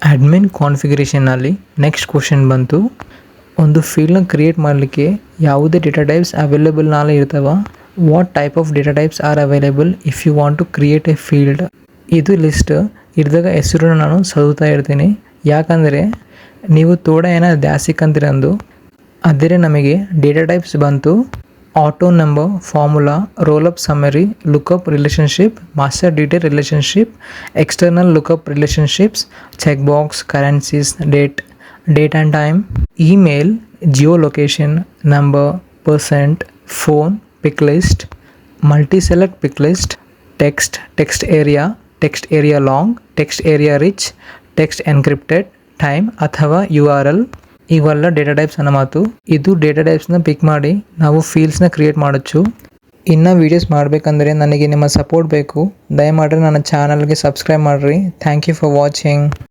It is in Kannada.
ಅಡ್ಮಿನ್ ಕಾನ್ಫಿಗರೇಷನ್ನಲ್ಲಿ ನೆಕ್ಸ್ಟ್ ಕ್ವಶನ್ ಬಂತು, ಒಂದು ಫೀಲ್ಡ್ನ ಕ್ರಿಯೇಟ್ ಮಾಡಲಿಕ್ಕೆ ಯಾವುದೇ ಡೇಟಾ ಟೈಪ್ಸ್ ಅವೈಲೇಬಲ್ನಾಲೆ ಇರ್ತಾವ. What type of data types are available if you want to create a field. ಇದು ಲಿಸ್ಟ್ ಇದ್ದಾಗ ಹೆಸರನ್ನು ನಾನು ಚದುತ್ತಾ ಇರ್ತೀನಿ, ಯಾಕಂದರೆ ನೀವು ತೋಡ ಏನೋ ದ್ಯಾಸಿಕಂತಿರಂದು. ಆದರೆ ನಮಗೆ ಡೇಟಾ ಟೈಪ್ಸ್ ಬಂತು auto number, formula, roll up summary, lookup relationship, master detail relationship, external lookup relationships, checkbox, currencies, date and time, email, geolocation, number, percent, phone, picklist, multi select picklist, text area long, text area rich, text encrypted, time ಅಥವಾ URL. ಇವೆಲ್ಲ ಡೇಟಾ ಟೈಪ್ಸ್ ಅನ್ನೋ ಮಾತು. ಇದು ಡೇಟಾ ಟೈಪ್ಸ್ನ ಪಿಕ್ ಮಾಡಿ ನಾವು ಫೀಲ್ಡ್ಸ್ನ ಕ್ರಿಯೇಟ್ ಮಾಡచ్చు. ಇನ್ನೂ ವೀಡಿಯೋಸ್ ಮಾಡಬೇಕಂದ್ರೆ ನನಗೆ ನಿಮ್ಮ ಸಪೋರ್ಟ್ ಬೇಕು. ದಯಮಾಡಿ ನನ್ನ ಚಾನಲ್ಗೆ ಸಬ್ಸ್ಕ್ರೈಬ್ ಮಾಡಿರಿ. Thank you for watching.